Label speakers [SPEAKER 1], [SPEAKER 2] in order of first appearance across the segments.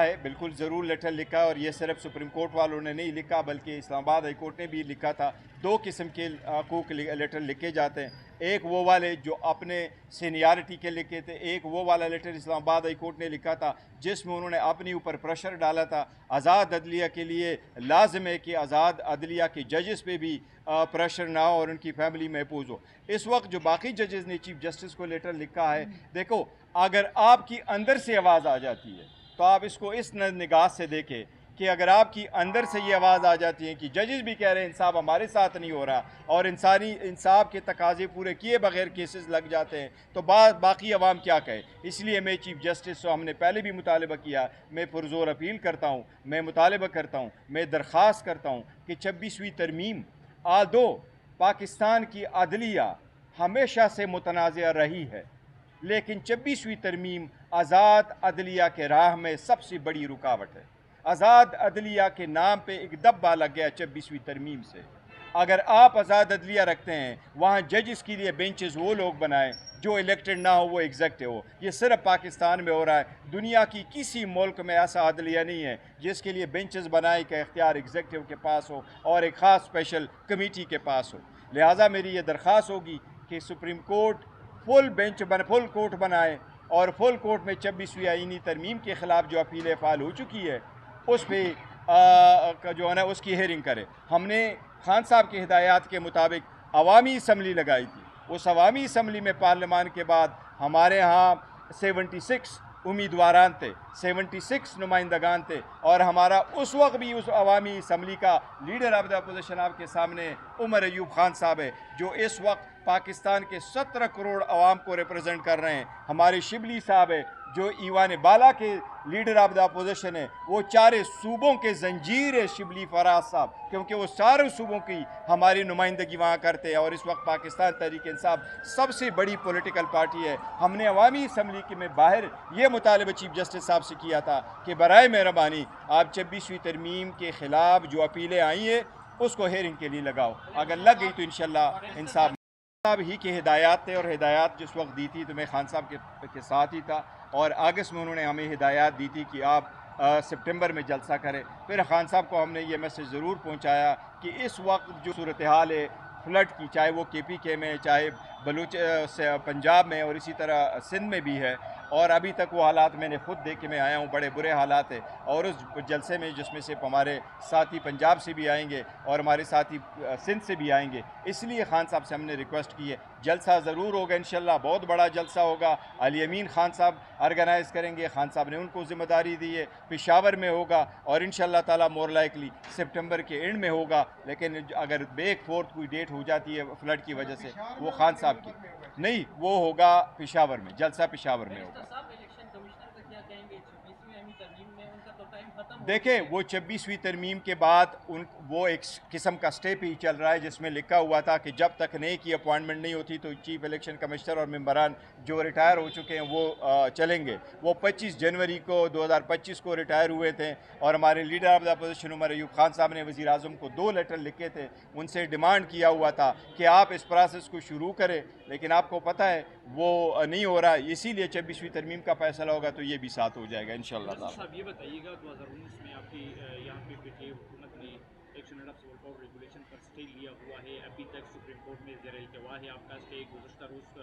[SPEAKER 1] ہے بالکل ضرور لیٹر لکھا ہے، اور یہ صرف سپریم کورٹ والوں نے نہیں لکھا بلکہ اسلام آباد ہائی کورٹ نے بھی لکھا تھا۔ دو قسم کے حقوق لیٹر لکھے جاتے ہیں، ایک وہ والے جو اپنے سینیارٹی کے لکھے تھے، ایک وہ والا لیٹر اسلام آباد ہائی کورٹ نے لکھا تھا جس میں انہوں نے اپنے اوپر پریشر ڈالا تھا۔ آزاد عدلیہ کے لیے لازم ہے کہ آزاد عدلیہ کے ججز پہ بھی پریشر نہ ہو اور ان کی فیملی محفوظ ہو۔ اس وقت جو باقی ججز نے چیف جسٹس کو لیٹر لکھا ہے، دیکھو اگر آپ کی اندر سے آواز آ جاتی ہے تو آپ اس کو اس نگاہ سے دیکھیں کہ اگر آپ کی اندر سے یہ آواز آ جاتی ہے کہ ججز بھی کہہ رہے ہیں انصاف ہمارے ساتھ نہیں ہو رہا اور انسانی انصاف کے تقاضے پورے کیے بغیر کیسز لگ جاتے ہیں، تو باقی عوام کیا کہے؟ اس لیے میں چیف جسٹس سے ہم نے پہلے بھی مطالبہ کیا، میں پرزور اپیل کرتا ہوں، میں مطالبہ کرتا ہوں، میں درخواست کرتا ہوں کہ 26ویں ترمیم آدو پاکستان کی عدلیہ ہمیشہ سے متنازع رہی ہے، لیکن 26ویں ترمیم آزاد عدلیہ کے راہ میں سب سے بڑی رکاوٹ ہے۔ آزاد عدلیہ کے نام پہ ایک دبا لگ گیا 26ویں ترمیم سے۔ اگر آپ آزاد عدلیہ رکھتے ہیں، وہاں ججز کے لیے بینچز وہ لوگ بنائیں جو الیکٹڈ نہ ہو، وہ ایگزیکٹو ہو۔ یہ صرف پاکستان میں ہو رہا ہے، دنیا کی کسی ملک میں ایسا عدلیہ نہیں ہے جس کے لیے بینچز بنائے کا اختیار ایگزیکٹو کے پاس ہو اور ایک خاص اسپیشل کمیٹی کے پاس ہو۔ لہٰذا میری یہ درخواست ہوگی کہ سپریم کورٹ فل کورٹ بنائے اور فل کورٹ میں 26ویں آئینی ترمیم کے خلاف جو اپیلیں فعال ہو چکی ہے اس پہ جو ہے نا اس کی ہیئرنگ کرے۔ ہم نے خان صاحب کی ہدایات کے مطابق عوامی اسمبلی لگائی تھی، اس عوامی اسمبلی میں پارلیمان کے بعد ہمارے ہاں 76 امیدواران تھے، 76 نمائندگان تھے، اور ہمارا اس وقت بھی اس عوامی اسمبلی کا لیڈر آف دا اپوزیشن آپ کے سامنے عمر ایوب خان صاحب ہے، جو اس وقت پاکستان کے 17 کروڑ عوام کو ریپرزینٹ کر رہے ہیں۔ ہمارے شبلی صاحب ہے جو ایوان بالا کے لیڈر آف دا اپوزیشن ہے، وہ 4 صوبوں کے زنجیر ہے شبلی فراز صاحب، کیونکہ وہ سارے صوبوں کی ہماری نمائندگی وہاں کرتے ہیں، اور اس وقت پاکستان تحریک انصاف سب سے بڑی پولیٹیکل پارٹی ہے۔ ہم نے عوامی اسمبلی کے میں باہر یہ مطالبہ چیف جسٹس صاحب سے کیا تھا کہ برائے مہربانی آپ 26ویں ترمیم کے خلاف جو اپیلیں آئی ہیں اس کو ہیئرنگ کے لیے لگاؤ، اگر لگ گئی تو انشاءاللہ انصاف۔ صاحب ہی کی ہدایات تھے، اور ہدایات جس وقت دی تھی تو میں خان صاحب کے ساتھ ہی تھا، اور اگست میں انہوں نے ہمیں ہدایات دی تھی کہ آپ سپٹمبر میں جلسہ کریں۔ پھر خان صاحب کو ہم نے یہ میسج ضرور پہنچایا کہ اس وقت جو صورتحال ہے فلڈ کی، چاہے وہ KPK میں، چاہے پنجاب میں، اور اسی طرح سندھ میں بھی ہے، اور ابھی تک وہ حالات میں نے خود دیکھ کے میں آیا ہوں، بڑے برے حالات ہیں، اور اس جلسے میں جس میں سے ہمارے ساتھی پنجاب سے بھی آئیں گے اور ہمارے ساتھی سندھ سے بھی آئیں گے، اس لیے خان صاحب سے ہم نے ریکویسٹ کی ہے جلسہ ضرور ہوگا انشاءاللہ، بہت بڑا جلسہ ہوگا، علی امین خان صاحب آرگنائز کریں گے، خان صاحب نے ان کو ذمہ داری دی ہے، پشاور میں ہوگا، اور انشاءاللہ تعالی مور لائکلی سپٹمبر کے اینڈ میں ہوگا، لیکن اگر بیک فورتھ کوئی ڈیٹ ہو جاتی ہے فلڈ کی وجہ سے وہ خان صاحب کی نہیں، وہ ہوگا پشاور میں، جلسہ پشاور میں ہوگا۔ دیکھیں وہ 26ویں ترمیم کے بعد وہ ایک قسم کا سٹیپ ہی چل رہا ہے جس میں لکھا ہوا تھا کہ جب تک نئے کی اپوائنٹمنٹ نہیں ہوتی تو چیف الیکشن کمشنر اور ممبران جو ریٹائر ہو چکے ہیں وہ چلیں گے۔ وہ 25 جنوری کو 2025 کو ریٹائر ہوئے تھے، اور ہمارے leader of the opposition Omar Ayub Khan صاحب نے وزیر اعظم کو 2 لیٹر لکھے تھے، ان سے ڈیمانڈ کیا ہوا تھا کہ آپ اس پروسیس کو شروع کریں، لیکن آپ کو پتہ ہے وہ نہیں ہو رہا، اسی لیے 26ویں ترمیم کا فیصلہ ہوگا تو یہ بھی ساتھ ہو جائے گا انشاءاللہ تعالی۔
[SPEAKER 2] صاحب یہ بتائیے گا 2019 میں آپ کی یہاں پہ PTI حکومت نے action of civil power regulation per stay لیا ہوا ہے، ابھی تک سپریم کورٹ میں زیر التوا ہے آپ کا اسٹے، گزشتہ روز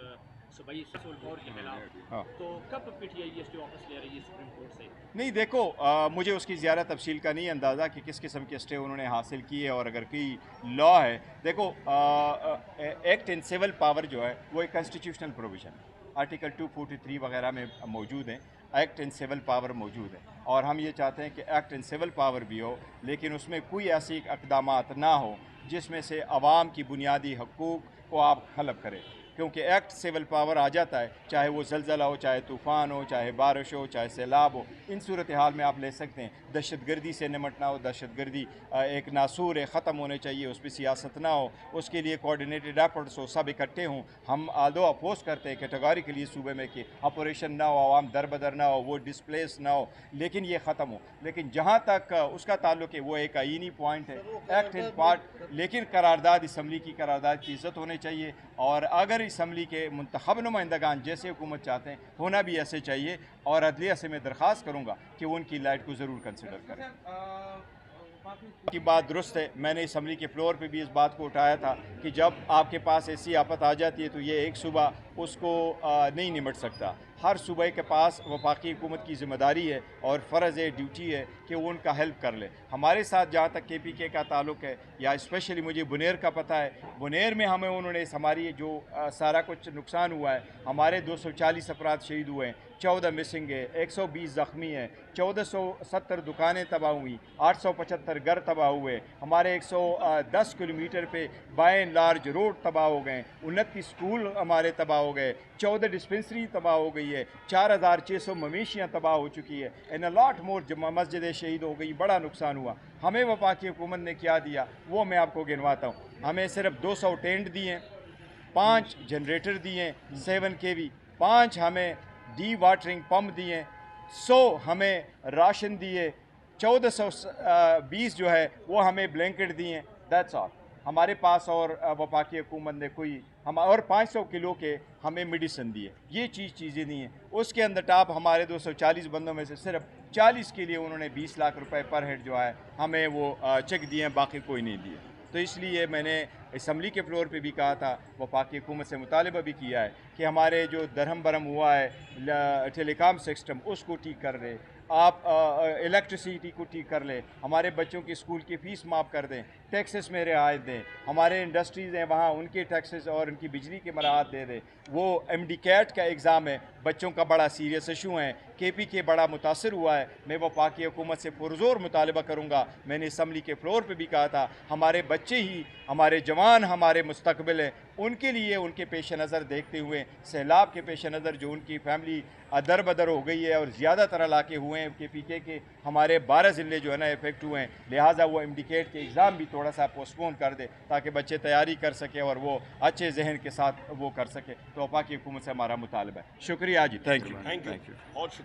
[SPEAKER 2] صوبائی سول پاور کے خلاف، تو کب PTI یہ اسٹے واپس لے رہی ہے سپریم کورٹ سے؟
[SPEAKER 1] نہیں دیکھو مجھے اس کی زیادہ تفصیل کا نہیں اندازہ کہ کس قسم کے اسٹے انہوں نے حاصل کیے، اور اگر کوئی لا ہے، دیکھو ایکٹ ان سول پاور جو ہے وہ ایک کنسٹیٹیوشنل پروویژن ہے، آرٹیکل 243 وغیرہ میں موجود ہیں، ایکٹ ان سول پاور موجود ہے، اور ہم یہ چاہتے ہیں کہ ایکٹ ان سول پاور بھی ہو، لیکن اس میں کوئی ایسی اقدامات نہ ہو جس میں سے عوام کی بنیادی حقوق کو آپ حلب کریں، کیونکہ ایکٹ سول پاور آ جاتا ہے، چاہے وہ زلزلہ ہو، چاہے طوفان ہو، چاہے بارش ہو، چاہے سیلاب ہو، ان صورتحال میں آپ لے سکتے ہیں۔ دہشت گردی سے نمٹنا ہو، دہشت گردی ایک ناسور ہے، ختم ہونے چاہیے، اس پہ سیاست نہ ہو، اس کے لیے کوارڈینیٹڈ ایفرٹس ہو، سب اکٹھے ہوں۔ ہم آدھو اپوز کرتے ہیں کیٹیگوریکلی صوبے میں کہ آپریشن نہ ہو، عوام در بدر نہ ہو، وہ ڈسپلیس نہ ہو، لیکن یہ ختم ہو۔ لیکن جہاں تک اس کا تعلق ہے وہ ایک آئینی پوائنٹ ہے، ایکٹ ان پارٹ، لیکن قرارداد اسمبلی کی قرارداد کی عزت ہونی چاہیے، اور اگر اسمبلی کے منتخب نمائندگان جیسے حکومت چاہتے ہیں ہونا بھی ایسے چاہیے، اور عدلیہ سے میں درخواست کروں گا کہ وہ ان کی لائٹ کو ضرور کنسیڈر کریں۔ کی بات درست ہے، میں نے اسمبلی کے فلور پہ بھی اس بات کو اٹھایا تھا کہ جب آپ کے پاس ایسی آفت آ جاتی ہے تو یہ ایک صوبہ اس کو نہیں نمٹ سکتا، ہر صوبے کے پاس وفاقی حکومت کی ذمہ داری ہے اور فرض ہے، ڈیوٹی ہے کہ وہ ان کا ہیلپ کر لے۔ ہمارے ساتھ جہاں تک کے پی کے کا تعلق ہے یا اسپیشلی مجھے بنیر کا پتہ ہے، بنیر میں ہمیں انہوں نے ہماری جو سارا کچھ نقصان ہوا ہے، ہمارے 240 افراد شہید ہوئے ہیں، 14 مسنگ ہے، 120 زخمی ہیں، 1470 دکانیں تباہ ہوئیں، 875 گھر تباہ ہوئے، ہمارے 110 کلومیٹر پہ بائی اینڈ لارج روڈ تباہ ہو گئے، 29 اسکول ہمارے تباہ ہو گئے، 14 ڈسپنسری تباہ ہو گئی ہے، 4600 مویشیاں تباہ ہو چکی ہے، اینڈ لاٹ مور مسجدیں شہید ہو گئی، بڑا نقصان ہوا۔ ہمیں وفاقی حکومت نے کیا دیا وہ میں آپ کو گنواتا ہوں۔ ہمیں صرف 200 ٹینٹ دیے، 5 جنریٹر دیے 7 kV، 5 ہمیں ڈی واٹرنگ پمپ دیے، 100 ہمیں راشن دیے، 1420 جو ہے وہ ہمیں بلینکٹ دیے، دیٹس آل ہمارے پاس۔ اور وفاقی حکومت نے کوئی اور 500 کلو کے ہمیں میڈیسن دیے، یہ چیزیں دی ہیں۔ اس کے اندر ٹاپ ہمارے 240 بندوں میں سے صرف 40 کے لیے انہوں نے 20 لاکھ روپے پر ہیڈ جو ہے ہمیں وہ چیک دیے ہیں، باقی کوئی نہیں دیے۔ تو اس لیے میں نے اسمبلی کے فلور پہ بھی کہا تھا، وفاقی حکومت سے مطالبہ بھی کیا ہے کہ ہمارے جو درہم برہم ہوا ہے ٹیلی کام سسٹم اس کو ٹھیک کر دیں، آپ الیکٹریسٹی کو ٹھیک کر لیں، ہمارے بچوں کی اسکول کی فیس معاف کر دیں، ٹیکسز میں رعایت دیں، ہمارے انڈسٹریز ہیں وہاں ان کے ٹیکسز اور ان کی بجلی کے مراعات دے دیں۔ وہ ایم ڈی کیٹ کا ایگزام ہے، بچوں کا بڑا سیریس ایشو ہے، کے پی کے بڑا متاثر ہوا ہے۔ میں وفاقی حکومت سے پرزور مطالبہ کروں گا، میں نے اسمبلی کے فلور پہ بھی کہا تھا، ہمارے بچے ہی ہمارے جوان ہمارے مستقبل ہیں، ان کے لیے ان کے پیش نظر دیکھتے ہوئے سیلاب کے پیش نظر جو ان کی فیملی در بدر ہو گئی ہے اور زیادہ تر علاقے ہوئے ہیں کے پی کے ہمارے 12 ضلع جو ہے نا افیکٹ ہوئے ہیں، لہٰذا وہ انڈیکیٹ کے ایگزام بھی تھوڑا سا پوسٹ پون کر دے تاکہ بچے تیاری کر سکے اور وہ اچھے ذہن کے ساتھ وہ کر سکے۔ تو وفاقی حکومت سے ہمارا مطالبہ ہے۔ شکریہ جی، تھینک یو۔